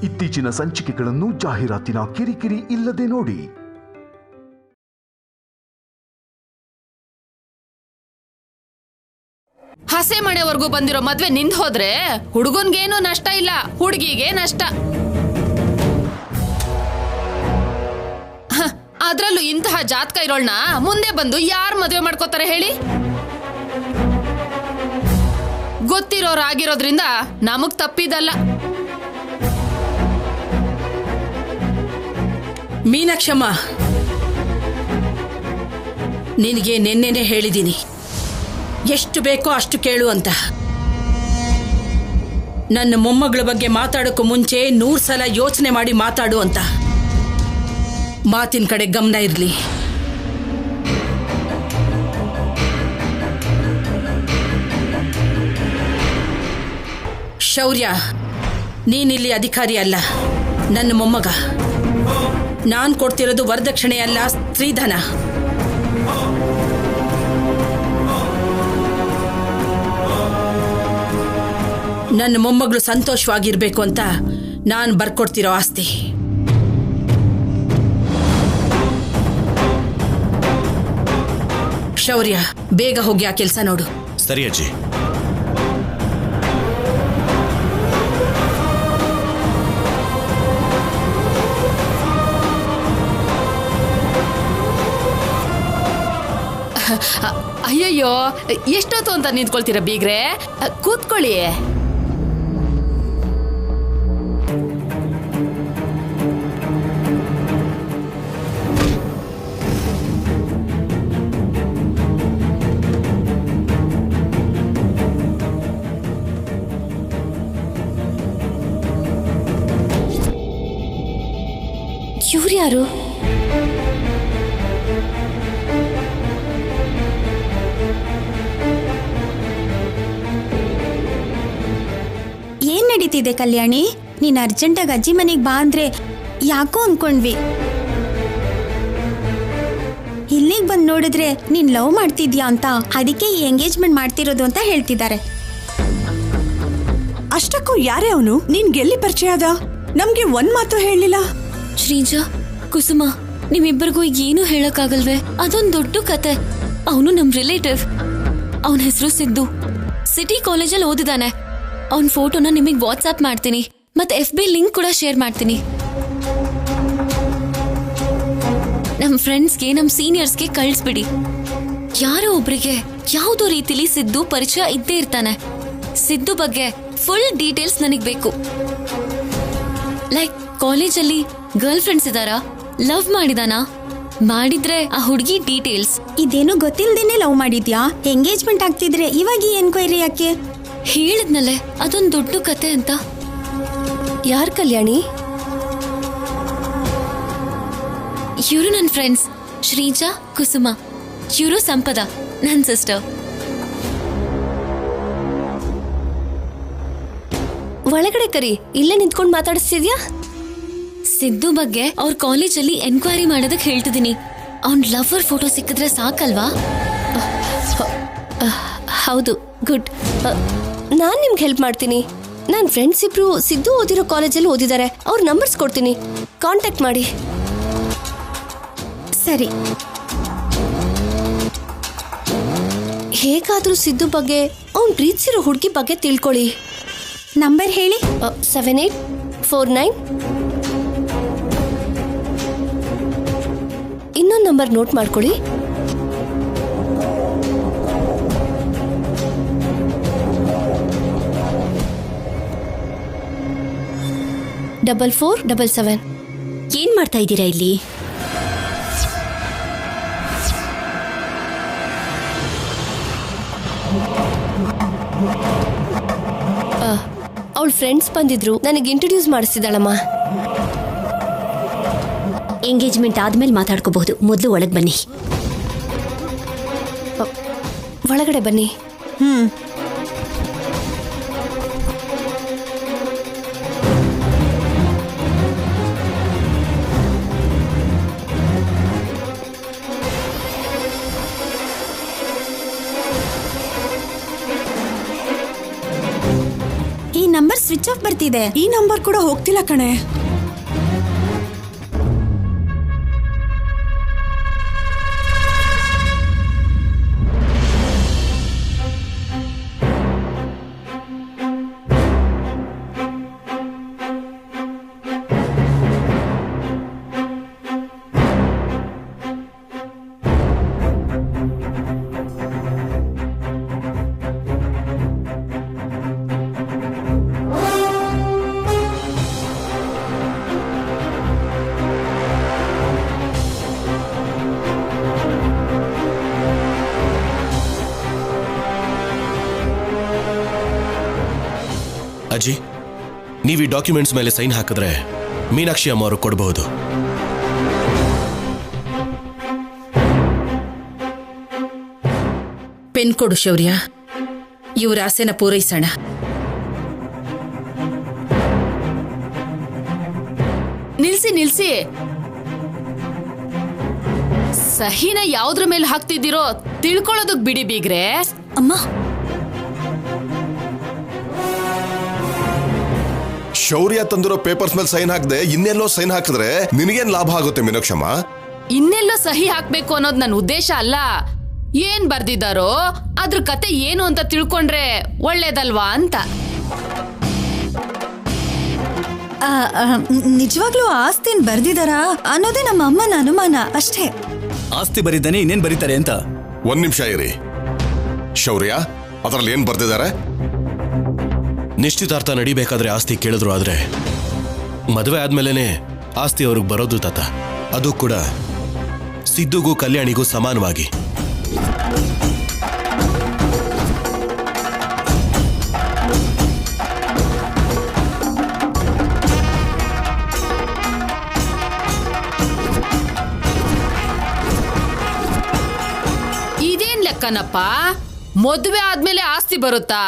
ಇತ್ತೀಚಿನ ಸಂಚಿಕೆಗಳನ್ನು ಜಾಹೀರಾತಿನ ಕಿರಿಕಿರಿ ಇಲ್ಲದೆ ನೋಡಿ. ಹಸೆ ಮನೆವರೆಗೂ ಬಂದಿರೋ ಮದ್ವೆ ನಿಂದ್ ಹೋದ್ರೆ ಹುಡುಗನ್ಗೇನು ನಷ್ಟ ಇಲ್ಲ, ಹುಡುಗಿಗೆ ನಷ್ಟ. ಅದ್ರಲ್ಲೂ ಇಂತಹ ಜಾತಕ ಇರೋಳ್ನ ಮುಂದೆ ಬಂದು ಯಾರು ಮದ್ವೆ ಮಾಡ್ಕೋತಾರೆ ಹೇಳಿ? ಗೊತ್ತಿರೋರಾಗಿರೋದ್ರಿಂದ ನಮಗ್ ತಪ್ಪಿದಲ್ಲ. ಮೀನಾಕ್ಷಮ್ಮ, ನಿನಗೆ ನೆನ್ನೆನೆ ಹೇಳಿದ್ದೀನಿ, ಎಷ್ಟು ಬೇಕೋ ಅಷ್ಟು ಕೇಳು ಅಂತ. ನನ್ನ ಮೊಮ್ಮಗಳ ಬಗ್ಗೆ ಮಾತಾಡೋಕ್ಕೂ ಮುಂಚೆ 100 ಸಲ ಯೋಚನೆ ಮಾಡಿ ಮಾತಾಡು ಅಂತ. ಮಾತಿನ ಕಡೆ ಗಮನ ಇರಲಿ. ಶೌರ್ಯ, ನೀನಿಲ್ಲಿ ಅಧಿಕಾರಿ ಅಲ್ಲ, ನನ್ನ ಮೊಮ್ಮಗ. ನಾನು ಕೊಡ್ತಿರೋದು ವರದಕ್ಷಿಣೆ ಅಲ್ಲ, ಸ್ತ್ರೀಧನ. ನನ್ನ ಮೊಮ್ಮಗಳು ಸಂತೋಷವಾಗಿರ್ಬೇಕು ಅಂತ ನಾನು ಬರ್ಕೊಡ್ತಿರೋ ಆಸ್ತಿ. ಶೌರ್ಯ, ಬೇಗ ಹೋಗಿ ಆ ಕೆಲಸ ನೋಡು. ಸರಿ ಅಜ್ಜಿ. ಅಯ್ಯಯ್ಯೋ, ಎಷ್ಟೊತ್ತು ಅಂತ ನಿಂತ್ಕೊಳ್ತೀರ ಬೀಗ್ರೆ? ಕೂತ್ಕೊಳ್ಳಿ. ಇವ್ರು ಯಾರು? ಏನ್ ನಡೀತಿದೆ ಕಲ್ಯಾಣಿ? ನೀನ್ ಅರ್ಜೆಂಟಾಗಿ ಅಜ್ಜಿ ಮನೆಗೆ ಬಾ ಅಂದ್ರೆ ಯಾಕೋ ಅನ್ಕೊಂಡ್ವಿ. ಇಲ್ಲಿಗೆ ಬಂದು ನೋಡಿದ್ರೆ ನೀನ್ ಲವ್ ಮಾಡ್ತಿದ್ಯಾ ಅಂತ, ಅದಕ್ಕೆ ಈ ಎಂಗೇಜ್ಮೆಂಟ್ ಮಾಡ್ತಿರೋದು ಅಂತ ಹೇಳ್ತಿದ್ದಾರೆ. ಅಷ್ಟಕ್ಕೂ ಯಾರೇ ಅವನು? ನಿನ್ಗೆಲ್ಲಿ ಪರಿಚಯ ಅದ? ನಮ್ಗೆ ಒಂದ್ ಮಾತು ಹೇಳಿಲ್ಲ. ಶ್ರೀಜಾ, ಕುಸುಮ, ನಿಮ್ಮಿಬ್ಬರಿಗೂ ಏನು ಹೇಳಕ್ಕಾಗಲ್ವೇ? ಅದೊಂದು ದೊಡ್ಡ ಕತೆ. ಅವನು ನಮ್ ರಿಲೇಟಿವ್. ಅವನ ಹೆಸರು ಸಿದ್ದು. ಸಿಟಿ ಕಾಲೇಜಲ್ಲಿ ಓದಿದಾನೆ. ಅವನ ಫೋಟೋನ ನಿಮಗೆ ವಾಟ್ಸ್ಆಪ್ ಮಾಡ್ತೀನಿ, ಮತ್ತೆ FB ಲಿಂಕ್ ಕೂಡ ಶೇರ್ ಮಾಡ್ತೀನಿ. ನಮ್ಮ ಫ್ರೆಂಡ್ಸ್ಗೆ, ನಮ್ಮ ಸೀನಿಯರ್ಸ್ಗೆ ಕಳಿಸ್ಬಿಡಿ. ಯಾರೋ ಒಬ್ರಿಗೆ ಯಾವುದೋ ರೀತಿಲಿ ಸಿದ್ದು ಪರಿಚಯ ಇದ್ದೇ ಇರ್ತಾನೆ. ಸಿದ್ದು ಬಗ್ಗೆ ಫುಲ್ ಡೀಟೇಲ್ಸ್ ನನಗೆ ಬೇಕು. ಲೈಕ್ ಕಾಲೇಜಲ್ಲಿ ಗರ್ಲ್ ಫ್ರೆಂಡ್ಸ್ ಇದಾರಾ? ಲವ್ ಮಾಡಿದಾನಾ? ಮಾಡಿದ್ರೆ ಆ ಹುಡುಗಿ ಡೀಟೇಲ್ಸ್. ಇದೇನು ಗೊತ್ತಿಲ್ದೇನೆ ಲವ್ ಮಾಡಿದ್ಯಾ? ಎಂಗೇಜ್ಮೆಂಟ್ ಆಗ್ತಿದ್ರೆ ಇವಾಗ ಈ ಎನ್ಕ್ವೈರಿ ಯಾಕೆ? ಹೇಳಿದ್ನಲ್ಲೇ, ಅದೊಂದು ದೊಡ್ಡ ಕತೆ ಅಂತ. ಯಾರ್ ಕಲ್ಯಾಣಿ? ಇವರು ನನ್ನ ಫ್ರೆಂಡ್ಸ್, ಶ್ರೀಜಾ, ಕುಸುಮ. ಇವರು ಸಂಪದ, ನನ್ನ ಸಿಸ್ಟರ್. ಒಳಗಡೆ ಕರಿ, ಇಲ್ಲೇ ನಿಂತ್ಕೊಂಡು ಮಾತಾಡಿಸ್ತಿದ್ಯಾ? ಸಿದ್ದು ಬಗ್ಗೆ ಅವ್ರ ಕಾಲೇಜಲ್ಲಿ ಎನ್ಕ್ವೈರಿ ಮಾಡೋದಕ್ಕೆ ಹೇಳ್ತಿದ್ದೀನಿ. ಅವ್ನ ಲವರ್ ಫೋಟೋ ಸಿಕ್ಕಿದ್ರೆ ಸಾಕಲ್ವಾ? ಹೌದು, ಗುಡ್. ನಾನು ನಿಮ್ಗೆ ಹೆಲ್ಪ್ ಮಾಡ್ತೀನಿ. ನನ್ನ ಫ್ರೆಂಡ್ಸ್ ಇಬ್ರು ಸಿದ್ದು ಓದಿರೋ ಕಾಲೇಜಲ್ಲಿ ಓದಿದ್ದಾರೆ. ಅವ್ರ ನಂಬರ್ಸ್ ಕೊಡ್ತೀನಿ, ಕಾಂಟ್ಯಾಕ್ಟ್ ಮಾಡಿ. ಸರಿ. ಹೇಗಾದ್ರೂ ಸಿದ್ದು ಬಗ್ಗೆ, ಅವ್ನ್ ಪ್ರೀತಿಸಿರೋ ಹುಡುಗಿ ಬಗ್ಗೆ ತಿಳ್ಕೊಳ್ಳಿ. ನಂಬರ್ ಹೇಳಿ. 7849. ಇನ್ನೊಂದು ನಂಬರ್ ನೋಟ್ ಮಾಡ್ಕೊಳ್ಳಿ. 4477. ಏನ್ ಮಾಡ್ತಾ ಇದ್ದೀರಾ ಇಲ್ಲಿ? ಅವಳ ಫ್ರೆಂಡ್ಸ್ ಬಂದಿದ್ರು, ನನಗೆ ಇಂಟ್ರೊಡ್ಯೂಸ್ ಮಾಡಿಸ್ತಿದ್ದಾಳಮ್ಮ. ಎಂಗೇಜ್ಮೆಂಟ್ ಆದ್ಮೇಲೆ ಮಾತಾಡ್ಕೋಬಹುದು, ಮೊದಲು ಒಳಗೆ ಬನ್ನಿ. ಒಳಗಡೆ ಬನ್ನಿ. ಈ ನಂಬರ್ ಸ್ವಿಚ್ ಆಫ್ ಬರ್ತಿದೆ. ಈ ನಂಬರ್ ಕೂಡ ಹೋಗ್ತಿಲ್ಲ ಕಣೆ. ಅಜ್ಜಿ, ನೀವು ಈ ಡಾಕ್ಯುಮೆಂಟ್ಸ್ ಮೇಲೆ ಸೈನ್ ಹಾಕಿದ್ರೆ ಮೀನಾಕ್ಷಿ ಅಮ್ಮ ಅವರು ಕೊಡಬಹುದು. ಪೆನ್ ಕೊಡು ಶೌರ್ಯ, ಇವ್ರ ಆಸೆನ ಪೂರೈಸೋಣ. ನಿಲ್ಸಿ ಸಹಿನ ಯಾವ್ದ್ರ ಮೇಲೆ ಹಾಕ್ತಿದ್ದೀರೋ ತಿಳ್ಕೊಳ್ಳೋದಕ್ ಬಿಡಿ ಬೀಗ್ರೆ. ಅಮ್ಮ, ಶೌರ್ಯ ತಂದಿರೋ ಪೇಪರ್ಸ್ ಮೇಲೆ ಸೈನ್ ಹಾಕದೆ ಇನ್ನೆಲ್ಲೋ ಸೈನ್ ಹಾಕಿದ್ರೆ ನಿನಗೇನ್ ಲಾಭ ಆಗುತ್ತೆ ಮೀನಾಕ್ಷಮ್ಮ? ಇನ್ನೆಲ್ಲೋ ಸಹಿ ಹಾಕ್ಬೇಕು ಅನ್ನೋದು ನನ್ನ ಉದ್ದೇಶ ಅಲ್ಲ. ಏನ್ ಬರ್ದಿದ್ದಾರೋ ಅದ್ರ ಕತೆ ಏನು ಅಂತ ತಿಳ್ಕೊಂಡ್ರೆ ಒಳ್ಳೇದಲ್ವಾ ಅಂತ. ನಿಜವಾಗ್ಲೂ ಆಸ್ತಿನ್ ಬರ್ದಿದಾರಾ ಅನ್ನೋದೇ ನಮ್ಮ ಅಮ್ಮನ ಅನುಮಾನ ಅಷ್ಟೇ. ಆಸ್ತಿ ಬರೀತಾನೆ, ಇನ್ನೇನ್ ಬರೀತಾರೆ ಅಂತ. ಒಂದ್ ನಿಮಿಷ ಇರಿ. ಶೌರ್ಯ, ಅದರಲ್ಲಿ ಏನ್ ಬರ್ದಿದ್ದಾರೆ? ನಿಶ್ಚಿತಾರ್ಥ ನಡಿಬೇಕಾದ್ರೆ ಆಸ್ತಿ ಕೇಳಿದ್ರು, ಆದ್ರೆ ಮದುವೆ ಆದ್ಮೇಲೆನೆ ಆಸ್ತಿ ಅವ್ರಿಗೆ ಬರೋದು ತಾತ. ಅದು ಕೂಡ ಸಿದ್ದುಗೂ ಕಲ್ಯಾಣಿಗೂ ಸಮಾನವಾಗಿ. ಇದೇನ್ ಲೆಕ್ಕನಪ್ಪ? ಮದುವೆ ಆದ್ಮೇಲೆ ಆಸ್ತಿ ಬರುತ್ತಾ?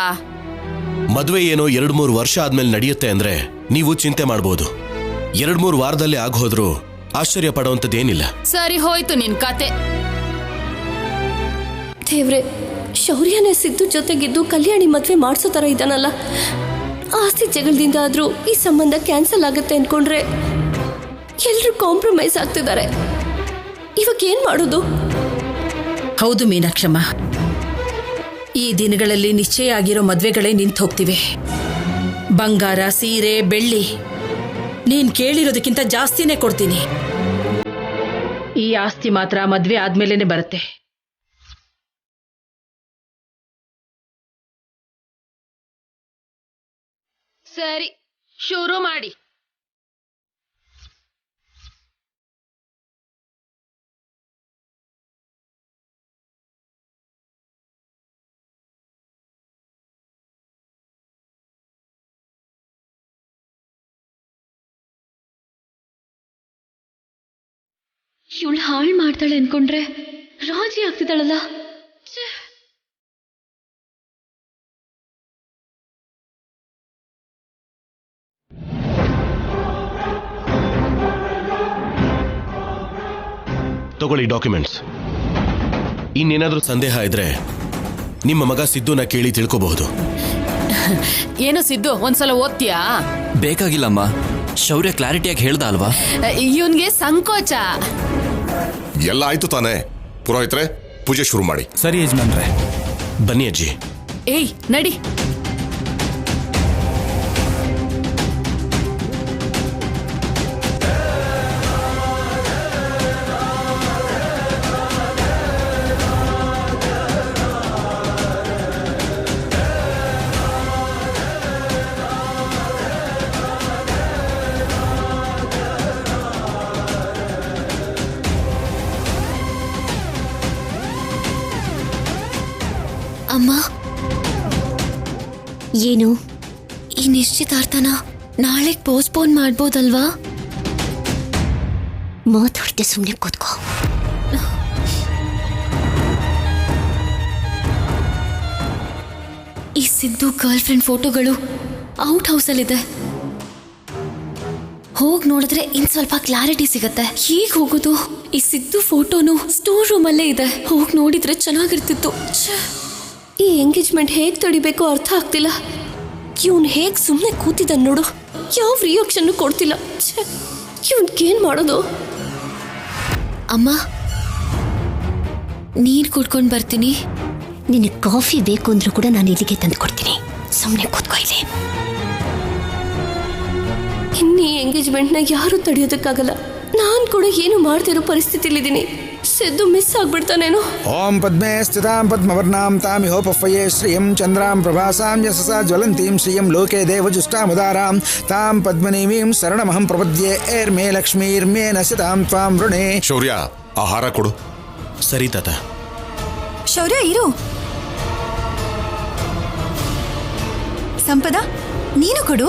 ಮದುವೆ ಏನೋ 2-3 ವರ್ಷ ಆದ್ಮೇಲೆ ನಡೆಯುತ್ತೆ ಅಂದ್ರೆ ನೀವು ಚಿಂತೆ ಮಾಡಬಹುದು. 2-3 ವಾರದಲ್ಲೇ ಆಗೋದ್ರು ಆಶ್ಚರ್ಯ ಪಡುವಂತದ್ದೇನಿಲ್ಲ. ಸರಿ ಹೋಯ್ತು ನಿನ್ ಕತೆ. ದೇವ್ರೆ, ಶೌರ್ಯನೇ ಸಿದ್ದು ಜೊತೆಗಿದ್ದು ಕಲ್ಯಾಣಿ ಮದ್ವೆ ಮಾಡಿಸೋ ತರ ಇದ್ದಾನಲ್ಲ. ಆಸ್ತಿ ಜಗಳದಿಂದ ಆದ್ರೂ ಈ ಸಂಬಂಧ ಕ್ಯಾನ್ಸಲ್ ಆಗುತ್ತೆ ಅನ್ಕೊಂಡ್ರೆ ಎಲ್ರು ಕಾಂಪ್ರಮೈಸ್ ಆಗ್ತಿದ್ದಾರೆ. ಇವಾಗ ಏನ್ ಮಾಡೋದು? ಹೌದು ಮೀನಾಕ್ಷಮ್ಮ, ಈ ದಿನಗಳಲ್ಲಿ ನಿಶ್ಚಯ ಆಗಿರೋ ಮದ್ವೆಗಳೇ ನಿಂತು ಹೋಗ್ತಿವೆ. ಬಂಗಾರ, ಸೀರೆ, ಬೆಳ್ಳಿ ನೀನ್ ಕೇಳಿರೋದಕ್ಕಿಂತ ಜಾಸ್ತಿನೇ ಕೊಡ್ತೀನಿ. ಈ ಆಸ್ತಿ ಮಾತ್ರ ಮದ್ವೆ ಆದ್ಮೇಲೆನೆ ಬರುತ್ತೆ. ಸರಿ, ಶುರು ಮಾಡಿ. ಇವಳು ಹಾಳು ಮಾಡ್ತಾಳೆ ಅನ್ಕೊಂಡ್ರೆ ರಾಜಿ ಆಗ್ತಿದ್ದಾಳಲ್ಲ. ತಗೊಳ್ಳಿ ಡಾಕ್ಯುಮೆಂಟ್ಸ್. ಇನ್ನೇನಾದ್ರೂ ಸಂದೇಹ ಇದ್ರೆ ನಿಮ್ಮ ಮಗ ಸಿದ್ದುನ ಕೇಳಿ ತಿಳ್ಕೋಬಹುದು. ಏನು ಸಿದ್ದು, ಒಂದ್ಸಲ ಓದ್ತೀಯಾ? ಬೇಕಾಗಿಲ್ಲಮ್ಮ, ಶೌರ್ಯ ಕ್ಲಾರಿಟಿಯಾಗಿ ಹೇಳ್ದ ಅಲ್ವಾ. ಇವನ್ಗೆ ಸಂಕೋಚ. ಎಲ್ಲ ಆಯ್ತು ತಾನೆ? ಪುರೋಹಿತ್ರೆ, ಪೂಜೆ ಶುರು ಮಾಡಿ. ಸರಿ ಯಜಮಾನ್ರೆ. ಬನ್ನಿ ಅಜ್ಜಿ. ಏಯ್ ನಡಿ. ಅಮ್ಮ, ಏನು? ಈ ನಿಶ್ಚಿತಾರ್ಥನ ನಾಳೆಗೆ ಪೋಸ್ಟ್ಪೋನ್ ಮಾಡ್ಬೋದಲ್ವಾ? ಮಾತಾಡ್ತೆ, ಸುಮ್ಮನೆ ಕೂತ್ಕೋ. ಈ ಸಿದ್ದು ಗರ್ಲ್ ಫ್ರೆಂಡ್ ಫೋಟೋಗಳು ಔಟ್ ಹೌಸಲ್ಲಿದೆ. ಹೋಗಿ ನೋಡಿದ್ರೆ ಇನ್ ಸ್ವಲ್ಪ ಕ್ಲಾರಿಟಿ ಸಿಗತ್ತೆ. ಹೀಗೆ ಹೋಗೋದು? ಈ ಸಿದ್ದು ಫೋಟೋನು ಸ್ಟೋರ್ ರೂಮ್ ಅಲ್ಲೇ ಇದೆ. ಹೋಗಿ ನೋಡಿದ್ರೆ ಚೆನ್ನಾಗಿರ್ತಿತ್ತು. ಈ ಎಂಗೇಜ್ಮೆಂಟ್ ಹೇಗೆ ತಡಿಬೇಕು ಅರ್ಥ ಆಗ್ತಿಲ್ಲ. ಇವನ್ ಹೇಗ್ ಸುಮ್ಮನೆ ಕೂತಿದ್ದಾನೆ ನೋಡು, ಯಾವ ರಿಯಾಕ್ಷನ್ ಕೊಡ್ತಿಲ್ಲ. ಇವನ್ಗೇನ್ ಮಾಡೋದು? ಅಮ್ಮ, ನೀರ್ ಕುಡ್ಕೊಂಡ್ ಬರ್ತೀನಿ. ನಿನಗೆ ಕಾಫಿ ಬೇಕು ಅಂದ್ರೂ ಕೂಡ ನಾನು ಇಲ್ಲಿಗೆ ತಂದು ಕೊಡ್ತೀನಿ. ಸುಮ್ಮನೆ ಕೂತ್ಕೋ ಇಲ್ಲಿ. ಇನ್ನೀ ಎಂಗೇಜ್ಮೆಂಟ್ನ ಯಾರು ತಡೆಯೋದಕ್ಕಾಗಲ್ಲ. ನಾನ್ ಕೂಡ ಏನು ಮಾಡ್ತಿರೋ ಪರಿಸ್ಥಿತಿಲಿದ್ದೀನಿ. ಸಿದ್ದು ಮಿಸ್ ಆಗ್ಬಿಡ್ತಾನೇನೋ. ಓಂ ಪದ್ಮೇ ಸ್ಥಿತಾಂ ಪದ್ಮವರ್ಣಾಂ ತಾಮಿಹೋಪಫಯೇ ಶ್ರಿಯಂ ಚಂದ್ರಾಂ ಪ್ರಭಾಸಾಂ ಯಶಸಾ ಜ್ವಲಂತೀಂ ಶ್ರಿಯಂ ಲೋಕೆ ದೇವಜುಷ್ಟಾಮುದಾರಾಂ ತಾಂ ಪದ್ಮನೀಮೀಂ ಶರಣಮಹಂ ಪ್ರಪದ್ಯೆ ಏರ್ಮೇ ಲಕ್ಷ್ಮೀರ್ಮೇ ನಸಿತಾಂ ತ್ವಾಂ ವೃಣೇ. ಶೌರ್ಯ, ಆಹಾರ ಕೊಡು. ಸರಿ ತಾತ. ಶೌರ್ಯ ಇರು. ಸಂಪದ, ನೀನು ಕೊಡು.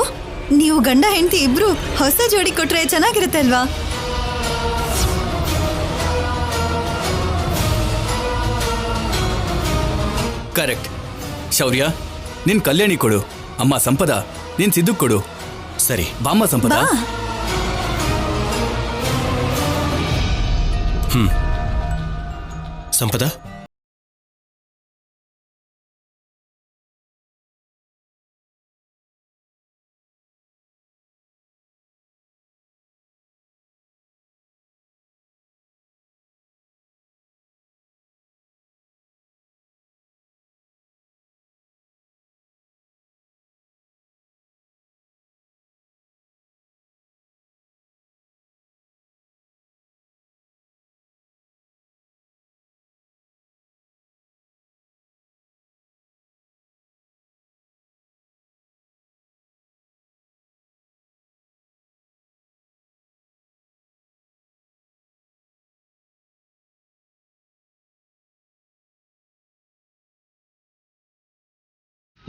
ನೀವು ಗಂಡ ಹೆಂಡತಿ ಇಬ್ರು ಹೊಸ ಜೋಡಿ ಕೊಟ್ರೆ ಚೆನ್ನಾಗಿರುತ್ತೆ ಅಲ್ವಾ? ಕರೆಕ್ಟ್. ಶೌರ್ಯ, ನಿನ್ ಕಲ್ಯಾಣಿ ಕೊಡು. ಅಮ್ಮ ಸಂಪದ, ನೀನ್ ಸಿದ್ದು ಕೊಡು. ಸರಿ ಬಾಮ್ಮ ಸಂಪದ. ಸಂಪದ,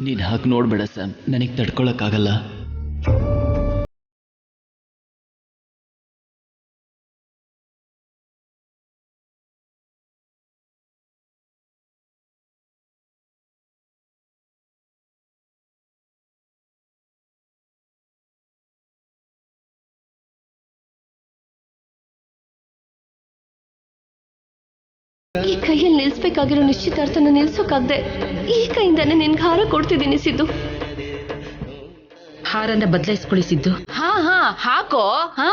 ನೀನ್ ಹಾಗೆ ನೋಡ್ಬೇಡ ಸ್ಯಾಮ್, ನನಗೆ ತಡ್ಕೊಳಕ್ಕಾಗಲ್ಲ. ಈ ಕೈಯಲ್ಲಿ ನಿಲ್ಸ್ಬೇಕಾಗಿರೋ ನಿಶ್ಚಿತಾರ್ಥನ ನಿಲ್ಸೋಕಾಗ್ದೆ ಈ ಕೈಯಿಂದಾನೆ ನಿನ್ಗೆ ಹಾರ ಕೊಡ್ತಿದ್ದೀನಿ ಸಿದ್ದು. ಹಾರನ ಬದಲಾಯಿಸ್ಕೊಳ್ಳಿ ಸಿದ್ದು. ಹಾ ಹಾ ಹಾಕೋ. ಹಾ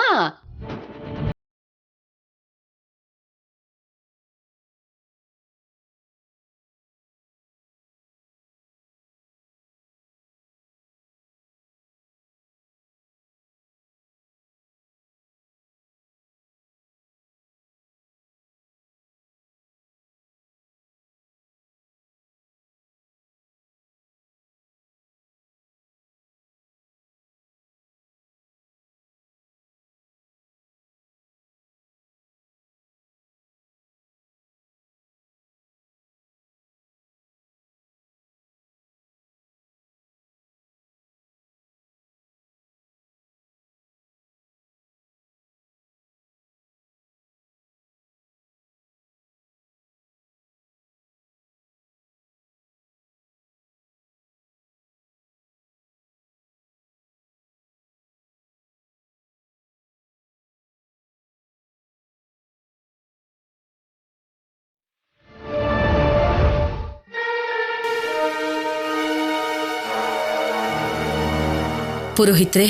ಪುರೋಹಿತ್ರೆ,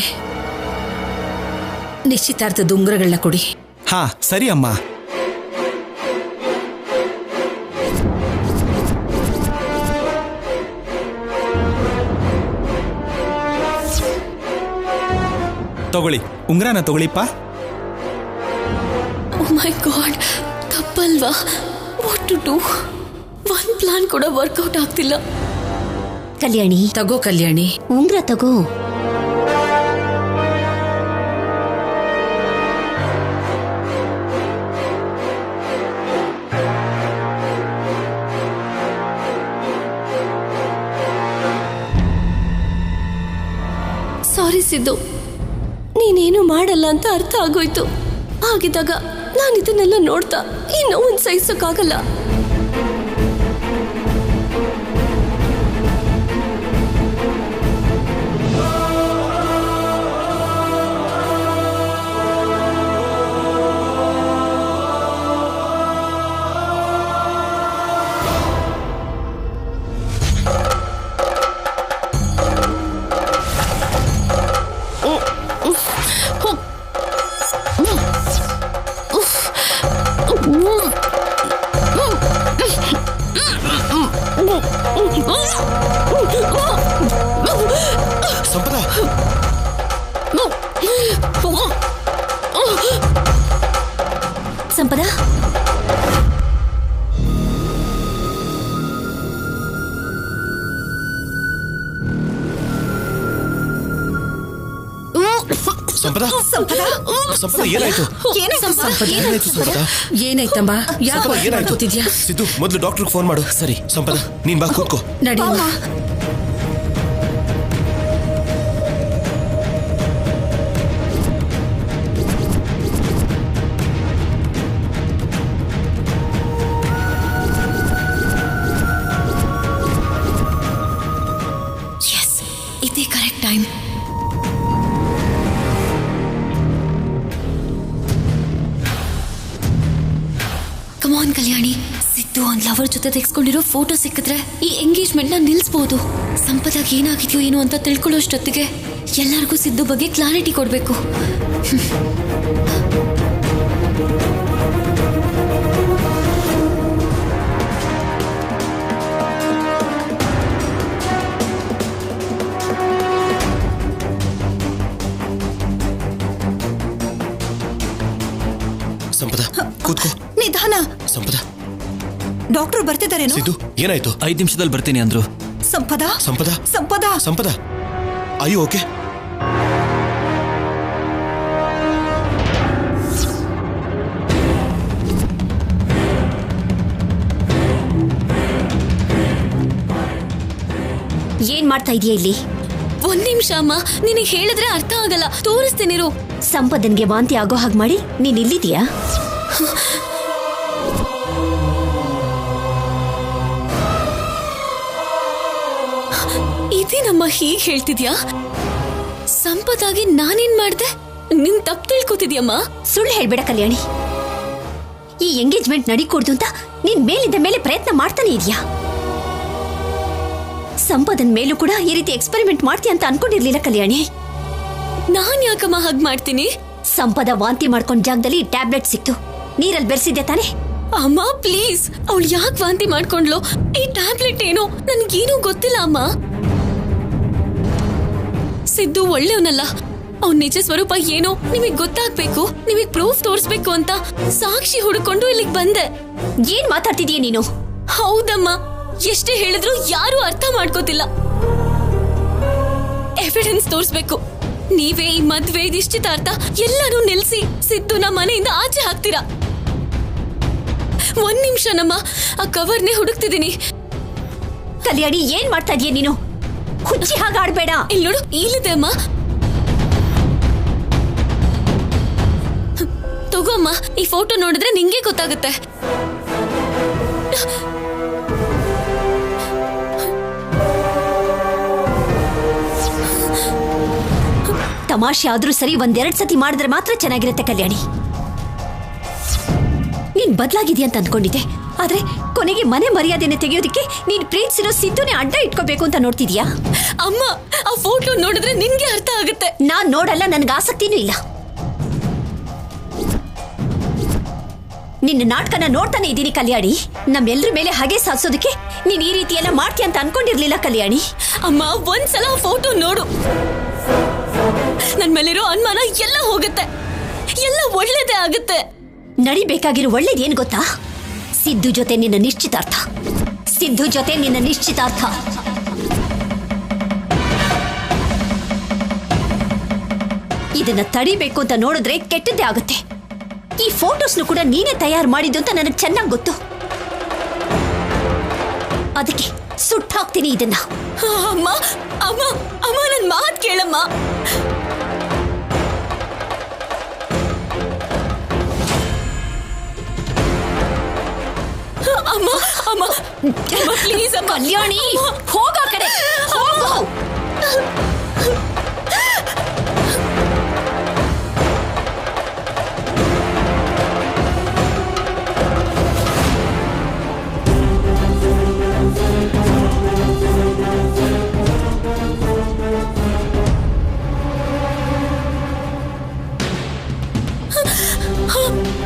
ನಿಶ್ಚಿತಾರ್ಥದ ಉಂಗುರಗಳನ್ನ ಕೊಡಿ. ಹಾ ಸರಿ ಅಮ್ಮ. ತಗೊಳ್ಳಿ, ಉಂಗ್ರನ ತಗೊಳ್ಳಿಪ್ಪ. ಓ ಮೈ ಗಾಡ್, ತಪ್ಪಲ್ವಾ? What to do? One plan ಕೂಡ ವರ್ಕೌಟ್ ಆಗ್ತಿಲ್ಲ. ಕಲ್ಯಾಣಿ ತಗೋ ಕಲ್ಯಾಣಿ, ಉಂಗ್ರ ತಗೋ. ಸಾರಿ ಸಿದ್ದು, ನೀನೇನು ಮಾಡಲ್ಲ ಅಂತ ಅರ್ಥ ಆಗೋಯ್ತು. ಹಾಗಿದ್ದಾಗ ನಾನು ಇದನ್ನೆಲ್ಲ ನೋಡ್ತಾ ಈ ನೋವನ್ನು ಸಹಿಸೋಕ್ಕಾಗಲ್ಲ. ಸಂಪದ, ಸಂಪದ ಸಂಪದ ಏನಾಯ್ತು? ಏನಾಯ್ತಮ್ಮ? ಯಾಕೆ ಕೂತಿದ್ಯಾ? ಸಿದ್ದು, ಮೊದಲು ಡಾಕ್ಟರ್ಗೆ ಫೋನ್ ಮಾಡು. ಸರಿ ಸಂಪದ, ನೀನ್ ಬಾ ಕೂತ್ಕೋ. ನಡಿ. ಇದೇ ಕರೆಕ್ಟ್ ಟೈಮ್. ಕಮಾನ್ ಕಲ್ಯಾಣಿ, ಸಿದ್ದು ಅವ್ನ್ ಲವರ್ ಜೊತೆ ತೆಗೆಸ್ಕೊಂಡಿರೋ ಫೋಟೋ ಸಿಕ್ಕಿದ್ರೆ ಈ ಎಂಗೇಜ್ಮೆಂಟ್ ನ ನಿಲ್ಸ್ಬೋದು. ಸಂಪದಾಗ ಏನಾಗಿದೆಯೋ ಏನೋ ಅಂತ ತಿಳ್ಕೊಳ್ಳೋಷ್ಟೊತ್ತಿಗೆ ಎಲ್ಲರಿಗೂ ಸಿದ್ದು ಬಗ್ಗೆ ಕ್ಲಾರಿಟಿ ಕೊಡ್ಬೇಕು. ಸಂಪದ ಕೂತ್ಕೋ. ನಿಧಾನ. ಸಂಪದ, ಡಾಕ್ಟರ್ ಬರ್ತಿದಾರೇನು? ಸಿದ್ದು ಏನಾಯ್ತು? 5 ನಿಮಿಷದಲ್ಲಿ ಬರ್ತೀನಿ ಅಂದ್ರು. ಸಂಪದ ಸಂಪದ ಸಂಪದ ಸಂಪದ, ಅಯ್ಯೋ ಓಕೆ. ಏನ್ ಮಾಡ್ತಾ ಇದೀಯ ಇಲ್ಲಿ? ಒಂದ್ ನಿಮಿಷ ಅಮ್ಮ, ನಿನಗೆ ಹೇಳಿದ್ರೆ ಅರ್ಥ ಆಗಲ್ಲ, ತೋರಿಸ್ತೀನಿರು. ಸಂಪದನ್ಗೆ ವಾಂತಿ ಆಗೋ ಹಾಗೆ ಮಾಡಿ ನೀನ್ ಇಲ್ಲಿದೀಯಾ? ಇದೇನಮ್ಮ ಹೀಗೆ ಹೇಳ್ತಿದ್ಯಾ? ಸಂಪದಾಗಿ ನಾನೇನ್ ಮಾಡ್ದೆ? ನಿನ್ ತಪ್ಪು ತಿಳ್ಕೊತಿದ್ಯಮ್ಮ. ಸುಳ್ಳು ಹೇಳ್ಬೇಡ ಕಲ್ಯಾಣಿ. ಈ ಎಂಗೇಜ್ಮೆಂಟ್ ನಡಿಕೊಡ್ದು ಅಂತ ನೀನ್ ಮೇಲಿದ್ದ ಮೇಲೆ ಪ್ರಯತ್ನ ಮಾಡ್ತಾನೆ ಇದೀಯಾ? ಸಂಪದನ್ ಮೇಲೂ ಕೂಡ ಈ ರೀತಿ ಎಕ್ಸ್ಪೆರಿಮೆಂಟ್ ಮಾಡ್ತೀಯ ಅಂತ ಅನ್ಕೊಂಡಿರ್ಲಿಲ್ಲ ಕಲ್ಯಾಣಿ. ನಾನ್ ಯಾಕಮ್ಮ ಹಾಗ್ ಮಾಡ್ತೀನಿ? ಸಂಪದ ವಾಂತಿ ಮಾಡ್ಕೊಂಡ್ ಜಾಗದಲ್ಲಿ ಟ್ಯಾಬ್ಲೆಟ್ ಸಿಕ್ತು, ನೀರಲ್ಲಿ ಬೆರೆಸಿದ್ದೆ ತಾನೆ? ಅಮ್ಮ ಪ್ಲೀಸ್, ಅವಳು ಯಾಕೆ ವಾಂತಿ ಮಾಡ್ಕೊಂಡ್ಲು? ಈ ಟ್ಯಾಬ್ಲೆಟ್ ಏನೋ ನನ್ಗೇನೂ ಗೊತ್ತಿಲ್ಲ ಅಮ್ಮ. ಸಿದ್ದು ಒಳ್ಳೆಯವನಲ್ಲ, ಅವ್ನ ನಿಜ ಸ್ವರೂಪ ಏನೋ ನಿಮಗ್ ಗೊತ್ತಾಗ್ಬೇಕು, ನಿಮಗ್ ಪ್ರೂಫ್ ತೋರಿಸ್ಬೇಕು ಅಂತ ಸಾಕ್ಷಿ ಹುಡ್ಕೊಂಡು ಇಲ್ಲಿಗೆ ಬಂದೆ. ಏನ್ ಮಾತಾಡ್ತಿದೀಯ ನೀನು? ಹೌದಮ್ಮ, ಎಷ್ಟೇ ಹೇಳಿದ್ರು ಯಾರು ಅರ್ಥ ಮಾಡ್ಕೋತಿಲ್ಲ. ಎವಿಡೆನ್ಸ್ ತೋರಿಸ್ಬೇಕು. ನೀವೇ ಈ ಮದ್ವೆ ನಿಶ್ಚಿತಾರ್ಥ ಎಲ್ಲಾನು ನಿಲ್ಸಿ ಸಿದ್ದುನ ಮನೆಯಿಂದ ಆಚೆ ಹಾಕ್ತೀರಾ. 1 ನಿಮಿಷ ನಮ್ಮ ಆ ಕವರ್ನೇ ಹುಡುಕ್ತಿದ್ದೀನಿ. ಕಲ್ಯಾಣಿ ಏನ್ ಮಾಡ್ತಾ ಇದೀಯ ನೀನು? ಹುಚ್ಚಿ ಹಾಗಾಡ್ಬೇಡ. ಇಲ್ಲಿ ನೋಡು, ಇಲ್ಲಿದೆ ಅಮ್ಮ. ತಗೋ ಅಮ್ಮ, ಈ ಫೋಟೋ ನೋಡಿದ್ರೆ ನಿಂಗೆ ಗೊತ್ತಾಗುತ್ತೆ. ತಮಾಷೆ ಆದ್ರೂ ಸರಿ, 1-2 ಸತಿ ಮಾಡಿದ್ರೆ ಮಾತ್ರ ಚೆನ್ನಾಗಿರುತ್ತೆ ಕಲ್ಯಾಣಿ. ನೀನ್ ಬದಲಾಗಿದ್ಯಾ ಅಂತ ಅನ್ಕೊಂಡಿದ್ದೆ, ಆದ್ರೆ ಕೊನೆಗೆ ಮನೆ ಮರ್ಯಾದೆನೆ ತೆಗೆಯೋದಕ್ಕೆ ನೀನ್ ಪ್ರೀತಿಸಿರೋ ಸಿದ್ದುನೇ ಅಡ್ಡ ಇಟ್ಕೋಬೇಕು ಅಂತ ನೋಡ್ತಿದ್ಯಾ? ಅಮ್ಮ, ಆ ಫೋಟೋ ನೋಡಿದ್ರೆ ನಿನ್ಗೆ ಅರ್ಥ ಆಗುತ್ತೆ. ನಾನ್ ನೋಡಲ್ಲ, ನನ್ಗೆ ಆಸಕ್ತಿನೂ ಇಲ್ಲ. ನಿನ್ನ ನಾಟಕನ ನೋಡ್ತಾನೆ ಇದ್ದೀನಿ ಕಲ್ಯಾಣಿ. ನಮ್ಮೆಲ್ಲರ ಮೇಲೆ ಹಾಗೆ ಸಾಧಿಸೋದಕ್ಕೆ ನೀನ್ ಈ ರೀತಿ ಎಲ್ಲ ಮಾಡ್ತೀಯ ಅಂತ ಅನ್ಕೊಂಡಿರ್ಲಿಲ್ಲ ಕಲ್ಯಾಣಿ. ಅಮ್ಮ, ಒಂದ್ಸಲ ಆ ಫೋಟೋ ನೋಡು, ನನ್ ಮೇಲಿರೋ ಅನುಮಾನ ಎಲ್ಲ ಹೋಗುತ್ತೆ, ಎಲ್ಲ ಒಳ್ಳೇದೇ ಆಗುತ್ತೆ. ನಡಿಬೇಕಾಗಿರೋ ಒಳ್ಳೇದೇನ್ ಗೊತ್ತಾ? ಸಿದ್ದು ಜೊತೆ ನಿನ್ನ ನಿಶ್ಚಿತಾರ್ಥ. ಸಿದ್ದು ಜೊತೆ ನಿನ್ನ ನಿಶ್ಚಿತಾರ್ಥ. ಇದನ್ನ ತಡಿಬೇಕು ಅಂತ ನೋಡಿದ್ರೆ ಕೆಟ್ಟದ್ದೇ ಆಗುತ್ತೆ. ಈ ಫೋಟೋಸ್ನು ಕೂಡ ನೀನೇ ತಯಾರು ಮಾಡಿದ್ದು ಅಂತ ನನಗೆ ಚೆನ್ನಾಗಿ ಗೊತ್ತು. ಅದಕ್ಕೆ ಸುಟ್ಟಾಕ್ತೀನಿ ಇದನ್ನ. ಅಮ್ಮ ಅಮ್ಮ ಅಮ್ಮ, ನನ್ ಮಾತ್ ಕೇಳಮ್ಮ. ಅಮ್ಮ ಅಮ್ಮ ಪ್ಲೀಸ್ ಅಮ್ಮ. ಕಲ್ಯಾಣಿ, ಹೋಗ ಕಡೆ ಹೋಗು.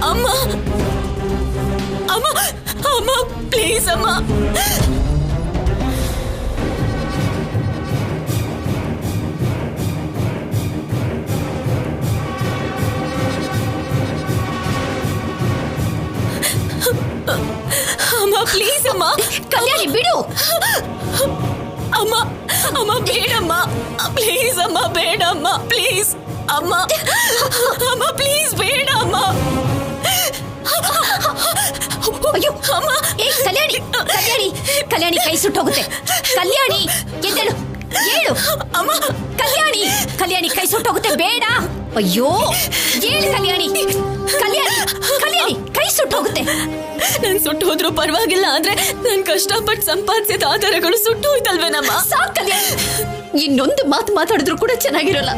ಅಮ್ಮ ಅಮ್ಮ ಅಮ್ಮ ಪ್ಲೀಸ್ ಅಮ್ಮ. ಪ್ಲೀಸ್ ಅಮ್ಮ. ಕಲ್ಯಾಣಿ ಬಿಡು. ಅಮ್ಮ ಅಮ್ಮ ಬೇಡಮ್ಮ, ಪ್ಲೀಸ್ ಅಮ್ಮ, ಬೇಡಮ್ಮ, ಪ್ಲೀಸ್ ಅಮ್ಮ, ಅಮ್ಮ ಪ್ಲೀಸ್ ಬೇಡ ಅಮ್ಮ. ಅಯ್ಯೋ ಅಮ್ಮ. ಏ ಕಲ್ಯಾಣಿ, ಕಲ್ಯಾಣಿ, ಕಲ್ಯಾಣಿ ಕೈ ಸುಟ್ಟೋಗುತ್ತೆ. ಕಲ್ಯಾಣಿ ಎದ್ದೇಳು, ಹೇಳು ಅಮ್ಮ. ಕಲ್ಯಾಣಿ, ಕಲ್ಯಾಣಿ ಕೈ ಸುಟ್ಟೋಗುತ್ತೆ, ಬೇಡ. ಅಯ್ಯೋ ಹೇಳು ಕಲ್ಯಾಣಿ, ಕಲ್ಯಾಣಿ, ಕಲ್ಯಾಣಿ ಕೈ ಸುಟ್ಟೋಗುತ್ತೆ. ನನ್ ಸುಟ್ಟು ಹೋದ್ರು ಪರವಾಗಿಲ್ಲ, ಆದ್ರೆ ನನ್ ಕಷ್ಟಪಟ್ಟು ಸಂಪಾದಿಸಿದ ಆಧಾರಗಳು ಸುಟ್ಟು ಹೋಯ್ತಲ್ವೇನಮ್ಮ. ಸಾಕ್ ಕಲ್ಯಾಣಿ, ಇನ್ನೊಂದು ಮಾತು ಮಾತಾಡಿದ್ರು ಕೂಡ ಚೆನ್ನಾಗಿರಲ್ಲ.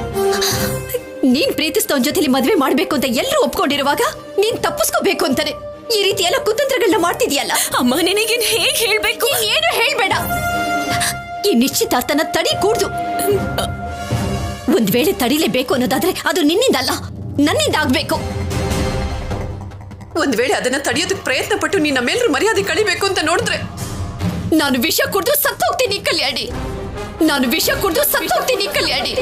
ನೀನ್ ಪ್ರೀತಿಸ್ತವನ್ ಜೊತೆಲಿ ಮದ್ವೆ ಮಾಡ್ಬೇಕು ಅಂತ ಎಲ್ಲರೂ ಒಪ್ಕೊಂಡಿರುವಾಗ ನೀನ್ ತಪ್ಪಿಸ್ಕೋಬೇಕು ಅಂತಾನೆ ಈ ರೀತಿ ಎಲ್ಲ ಕುತಂತ್ರಗಳನ್ನ ಮಾಡ್ತಿದ್ಯಲ್ಲ. ಅಮ್ಮ ನಿನಗೇನ್ ಹೇಗ್ ಹೇಳ್ಬೇಕು? ಏನು ಹೇಳ್ಬೇಡ. ಈ ನಿಶ್ಚಿತಾರ್ಥನ ತಡಿ ಕೂಡ್ದು. ಒಂದ್ ವೇಳೆ ತಡಿಲೇಬೇಕು ಅನ್ನೋದಾದ್ರೆ ಅದು ನಿನ್ನಿಂದಲ್ಲ, ನನ್ನಿಂದ ಆಗ್ಬೇಕು. ಒಂದ್ ವೇಳೆ ಅದನ್ನ ತಡೆಯೋದಕ್ಕೆ ಪ್ರಯತ್ನ ಪಟ್ಟು ನೀನ್ ನಮ್ಮೆಲ್ಲರೂ ಮರ್ಯಾದೆ ಕಳಿಬೇಕು ಅಂತ ನೋಡಿದ್ರೆ ನಾನು ವಿಷ ಕುಡ್ದು ಸತ್ತೋಗ್ತೀನಿ ಕಲ್ಯಾಣಿ. ನಾನು ವಿಷ ಕುಡ್ದು ಸತ್ತೋಗ್ತೀನಿ ಕಲ್ಯಾಣಿ.